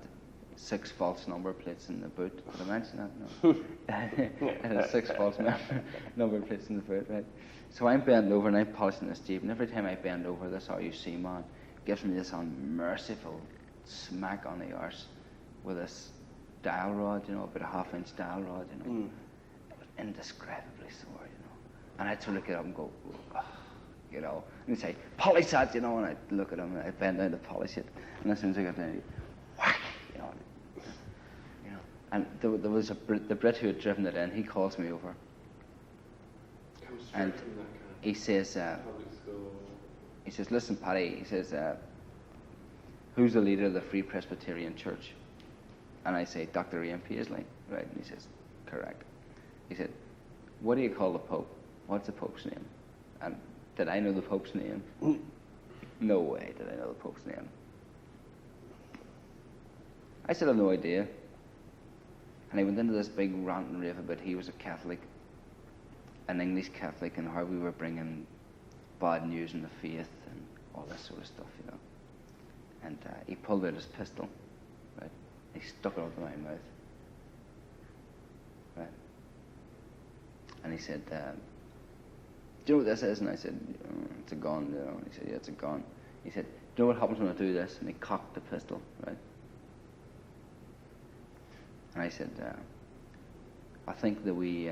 6 false number plates in the boot. Did I mention that? No. It had 6 false number plates in the boot, right? So I'm bending over and I'm polishing this Jeep, and every time I bend over, this RUC man gives me this unmerciful smack on the arse with this dial rod, about a 1/2-inch dial rod, It was indescribably sore, And I'd sort of get up and go, and he'd say, polish that, and I'd look at him and I'd bend down to polish it. And as soon as I got down, whack, And there was the Brit who had driven it in, he calls me over. And he says, listen, Paddy, he says, who's the leader of the Free Presbyterian Church? And I say, Dr. Ian Paisley, right? And he says, correct. He said, what do you call the Pope? What's the Pope's name? And did I know the Pope's name? No way did I know the Pope's name. I said, I've no idea. And I went into this big rant and rave about he was a Catholic, an English Catholic, and how we were bringing bad news in the faith and all this sort of stuff, And he pulled out his pistol, right? He stuck it into my mouth, right? And he said, do you know what this is? And I said, it's a gun, And he said, yeah, it's a gun. He said, do you know what happens when I do this? And he cocked the pistol, right? And I said, I think the wee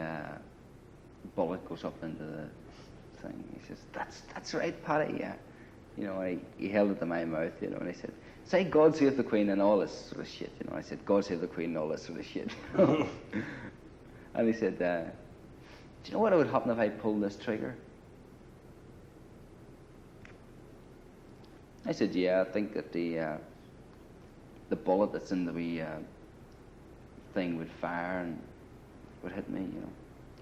bullet goes up into the thing. He says, that's right, Paddy, yeah. He held it to my mouth, and he said, say God save the Queen and all this sort of shit, I said, God save the Queen and all this sort of shit. And he said, do you know what would happen if I pulled this trigger? I said, yeah, I think that the bullet that's in the wee thing would fire and would hit me,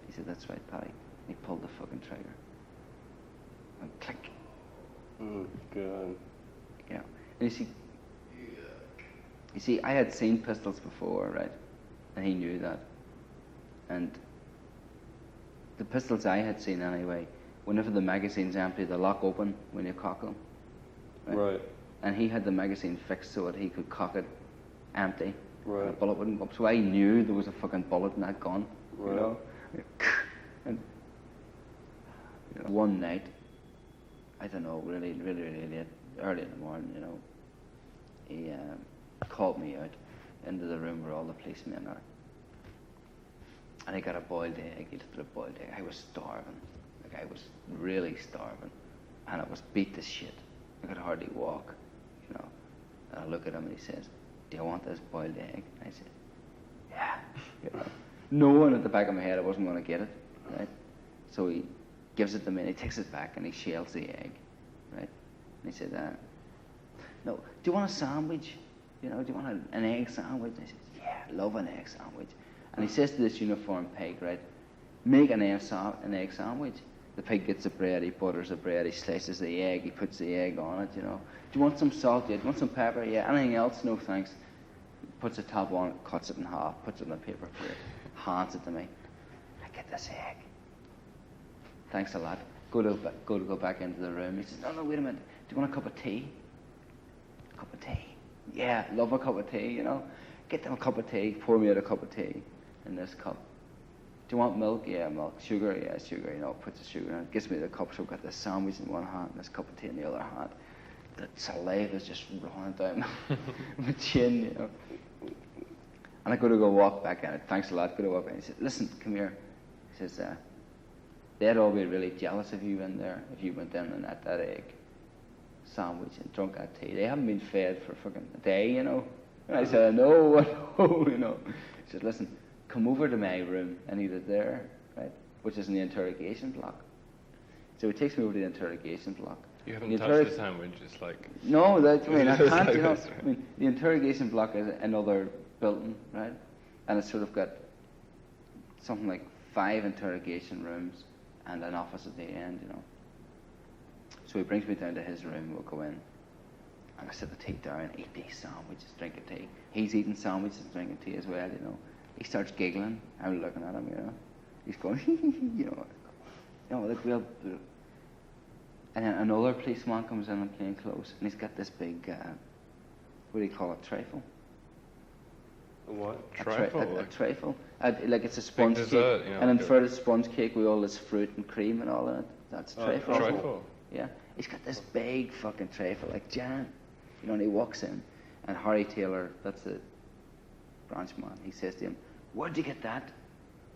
He said, that's right, Paddy. He pulled the fucking trigger. And click. Oh, God. And you see, I had seen pistols before, right? And he knew that. And the pistols I had seen anyway, whenever the magazine's empty, they lock open when you cock them. Right. And he had the magazine fixed so that he could cock it empty. Right. And a bullet wouldn't go up. So I knew there was a fucking bullet in that gun. Right. And one night, I don't know, really late, early in the morning, he called me out into the room where all the policemen are. And he got a boiled egg. He lifted a boiled egg. I was starving. I was really starving. And I was beat to shit. I could hardly walk, And I look at him and he says, do you want this boiled egg? And I said, yeah. knowing at the back of my head I wasn't going to get it, right? So he gives it to me and he takes it back and he shells the egg, right? And he said, no, do you want a sandwich? You know, do you want an egg sandwich? And I said, yeah, love an egg sandwich. And he says to this uniformed pig, right, make an egg sandwich. The pig gets the bread, he butters the bread, he slices the egg, he puts the egg on it, you know. Do you want some salt? Yeah. Do you want some pepper? Yeah. Anything else? No, thanks. Puts the top on it, cuts it in half, puts it in a paper plate, hands it to me. I get this egg. Thanks a lot. Go back into the room. He says, no, wait a minute. Do you want a cup of tea? A cup of tea. Yeah, love a cup of tea, you know. Get them a cup of tea. Pour me out a cup of tea in this cup. Do you want milk? Yeah, milk. Sugar? Yeah, sugar. You know, puts the sugar in it. Gives me the cup, so I've got this sandwich in one hand and this cup of tea in the other hand. The saliva is just running down my chin, you know. And I go walk back in it. Thanks a lot. Go to walk in. He said, listen, come here. He says, they'd all be really jealous of you in there if you went in and ate that egg sandwich and drunk that tea. They haven't been fed for fucking a day, you know. And I said, no, you know. He said, listen, come over to my room and eat it there, right, which is in the interrogation block. So he takes me over to the interrogation block. You haven't touched the sandwich, it's like... No, I mean, I can't, like you know. I mean, the interrogation block is another building, right? And it's sort of got something like 5 interrogation rooms and an office at the end, you know. So he brings me down to his room, we'll go in. And I sit the tea down, eat these sandwiches, drinking tea. He's eating sandwiches and drinking tea as well, you know. He starts giggling. I'm looking at him, you know. He's going, you know, like real... And then another policeman comes in plain clothes, and he's got this big, what do you call it, trifle? A what? Trifle? A trifle. Like it's a sponge cake, dessert, you know, an inverted sponge cake with all this fruit and cream and all in it. That's trifle. Trifle? Yeah. He's got this big fucking trifle, like giant. You know, and he walks in, and Harry Taylor, that's the branch man, he says to him, where'd you get that?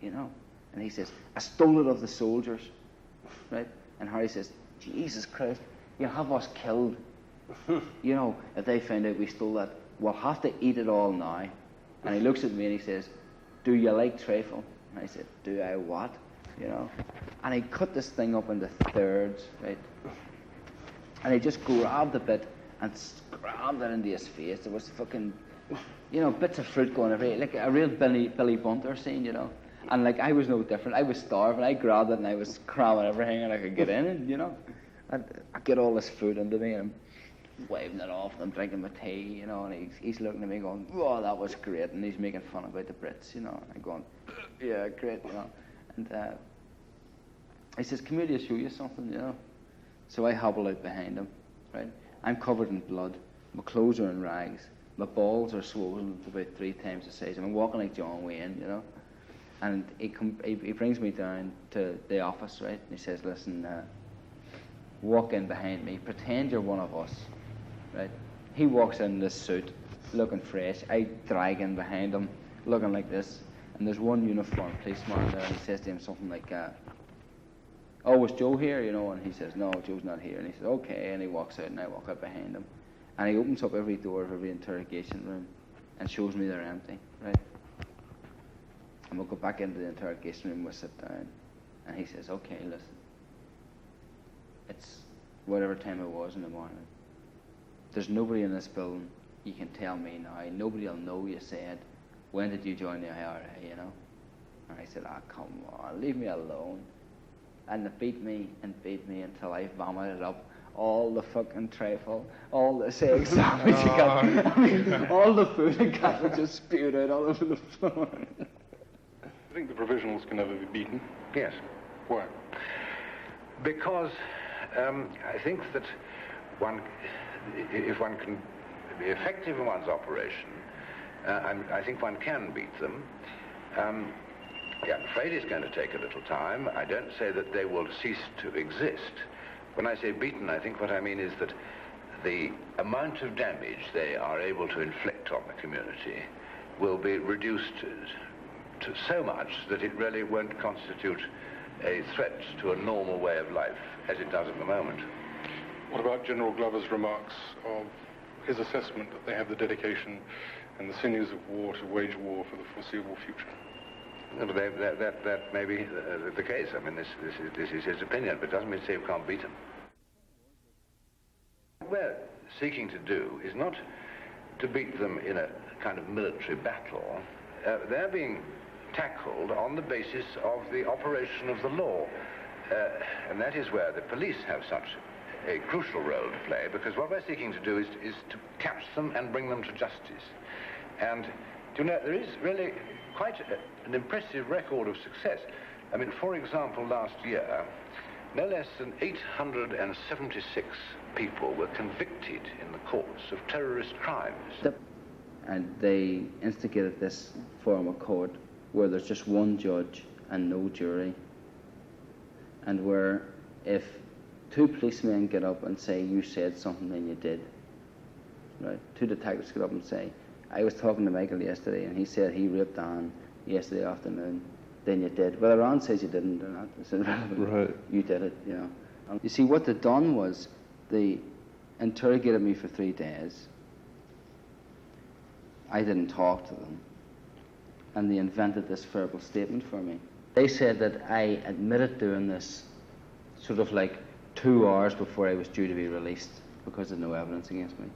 You know? And he says, I stole it off the soldiers. Right? And Harry says, Jesus Christ, you'll have us killed. You know, if they find out we stole that, we'll have to eat it all now. And he looks at me and he says, do you like trifle? And I said, do I what? You know? And he cut this thing up into thirds, right? And he just grabbed a bit and grabbed it into his face. There was fucking, you know, bits of fruit going everywhere, like a real Billy Bunter scene, you know? And like, I was no different. I was starving. I grabbed it and I was cramming everything and I could get in and, you know. And I get all this food into me and I'm waving it off and I'm drinking my tea, you know, and he's looking at me going, oh, that was great. And he's making fun about the Brits, you know. And I'm going, yeah, great, you know. And he says, come here to show you something, you know. So I hobble out behind him, right? I'm covered in blood. My clothes are in rags. My balls are swollen to about 3 times the size. I'm walking like John Wayne, you know. And he brings me down to the office, right? And he says, listen, walk in behind me. Pretend you're one of us, right? He walks in this suit, looking fresh. I drag in behind him, looking like this. And there's one uniformed policeman there, and he says to him something like, oh, is Joe here, you know? And he says, no, Joe's not here. And he says, okay. And he walks out, and I walk out behind him. And he opens up every door of every interrogation room and shows me they're empty, right? And we'll go back into the interrogation room, we'll sit down. And he says, okay, listen. It's whatever time it was in the morning. There's nobody in this building. You can tell me now. Nobody will know you said, when did you join the IRA, you know? And I said, come on, leave me alone. And they beat me until I vomited up all the fucking trifle, all the egg sandwich I got. I mean, all the food I got was just spewed out all over the floor. I think the provisionals can never be beaten. Yes. Why? Because I think that if one can be effective in one's operation, I think one can beat them. Yeah, I'm afraid it's going to take a little time. I don't say that they will cease to exist. When I say beaten, I think what I mean is that the amount of damage they are able to inflict on the community will be reduced to so much that it really won't constitute a threat to a normal way of life as it does at the moment. What about General Glover's remarks of his assessment that they have the dedication and the sinews of war to wage war for the foreseeable future? No, but that may be the case. I mean, this is his opinion, but it doesn't mean to say you can't beat him. What we're seeking to do is not to beat them in a kind of military battle. They're being tackled on the basis of the operation of the law. And that is where the police have such a crucial role to play, because what we're seeking to do is to catch them and bring them to justice. And, you know, there is really quite an impressive record of success. I mean, for example, last year, no less than 876 people were convicted in the courts of terrorist crimes. And they instigated this form of court where there's just one judge and no jury, and where if two policemen get up and say, you said something, then you did, right? Two detectives get up and say, I was talking to Michael yesterday and he said he raped Anne yesterday afternoon, then you did. Whether Anne says you didn't or not, it's irrelevant. Right. You did it, you know. You see, what they'd done was they interrogated me for 3 days. I didn't talk to them. And they invented this verbal statement for me. They said that I admitted doing this sort of like 2 hours before I was due to be released because of no evidence against me.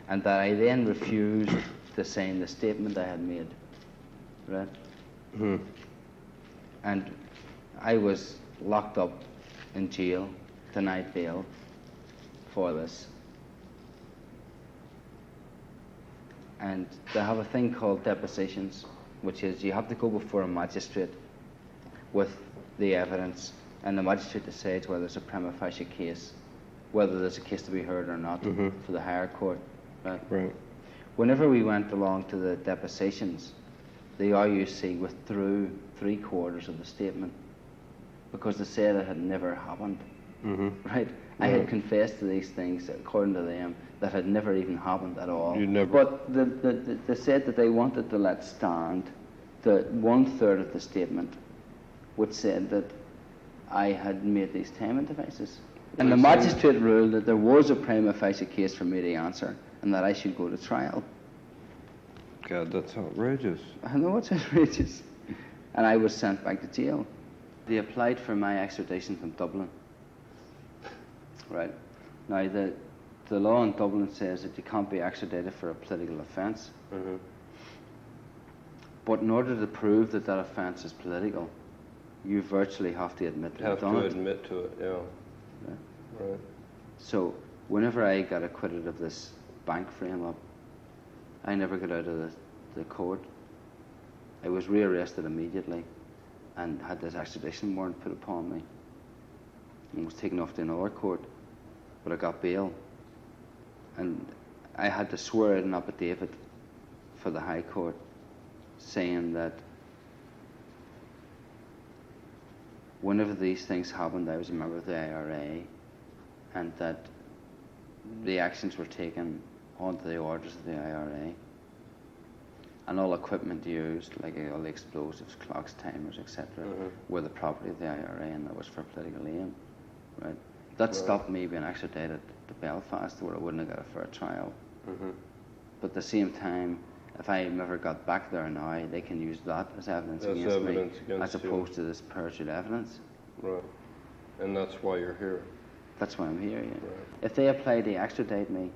And that I then refused to sign the statement I had made. Right? Mm-hmm. And I was locked up in jail, denied bail for this. And they have a thing called depositions, which is you have to go before a magistrate with the evidence, and the magistrate decides whether there's a prima facie case, whether there's a case to be heard or not for the higher court. Right. Whenever we went along to the depositions, the RUC withdrew 3/4 of the statement because they said it had never happened. Right? I had confessed to these things, according to them, that had never even happened at all. You never. But they said that they wanted to let stand the 1/3 of the statement, which said that I had made these timing devices. And the magistrate ruled that there was a prima facie case for me to answer and that I should go to trial. God, that's outrageous. I know it's outrageous. And I was sent back to jail. They applied for my extradition from Dublin. Right. Now, the law in Dublin says that you can't be extradited for a political offence. But in order to prove that that offence is political, you virtually have to admit to it. Admit to it, yeah. Right. So, whenever I got acquitted of this bank frame-up, I never got out of the court. I was rearrested immediately and had this extradition warrant put upon me and was taken off to another court, but I got bail. And I had to swear an affidavit for the High Court saying that whenever these things happened, I was a member of the IRA, and that the actions were taken under the orders of the IRA, and all equipment used, like all the explosives, clocks, timers, etc., were the property of the IRA, and that was for political aim. Right? That stopped me being extradited to Belfast, where I wouldn't have got a fair trial. But at the same time, if I never got back there now, they can use that as evidence against me, as opposed to this perjured evidence. Right. And that's why you're here. That's why I'm here, yeah. Right. If they apply to extradite me,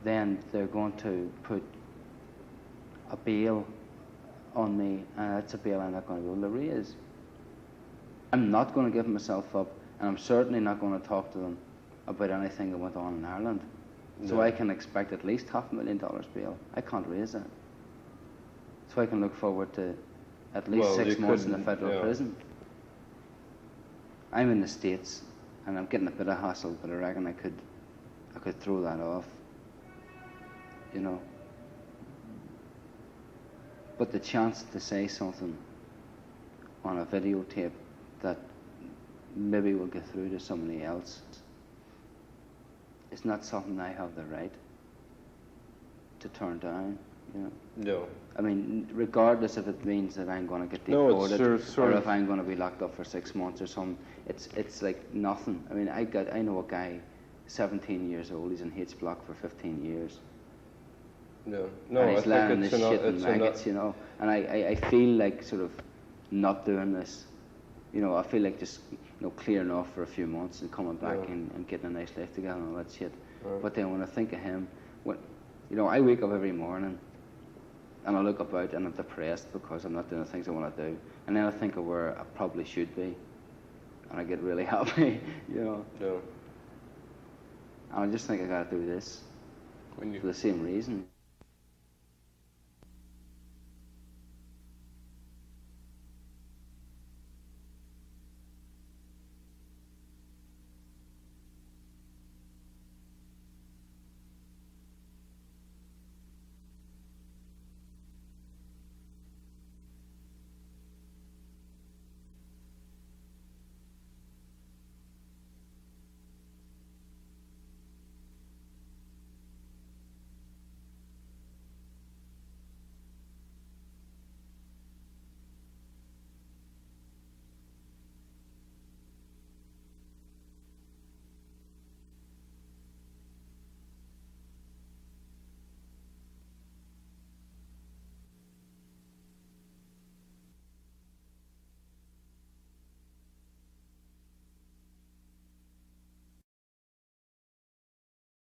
then they're going to put a bail on me, and it's a bail I'm not going to be able to raise. I'm not going to give myself up, and I'm certainly not going to talk to them about anything that went on in Ireland. So I can expect at least $500,000 bail. I can't raise that. So I can look forward to at least 6 months in the federal prison. I'm in the States, and I'm getting a bit of hassle, but I reckon I could throw that off. You know. But the chance to say something on a videotape that maybe will get through to somebody else, it's not something I have the right to turn down, you know. No. I mean, regardless if it means that I'm going to get deported or if I'm going to be locked up for 6 months or something, it's like nothing. I mean, I know a guy, 17 years old, he's in H block for 15 years. No, no, and I he's think learning it's this shit it's and maggots, you know. And I feel like sort of not doing this. You know, I feel like just, you know, clearing off for a few months and coming back and getting a nice life together and all that shit. But then when I think of him, when, you know, I wake up every morning and I look about and I'm depressed because I'm not doing the things I want to do. And then I think of where I probably should be. And I get really happy, you know. No. And I just think I got to do this for the same reason.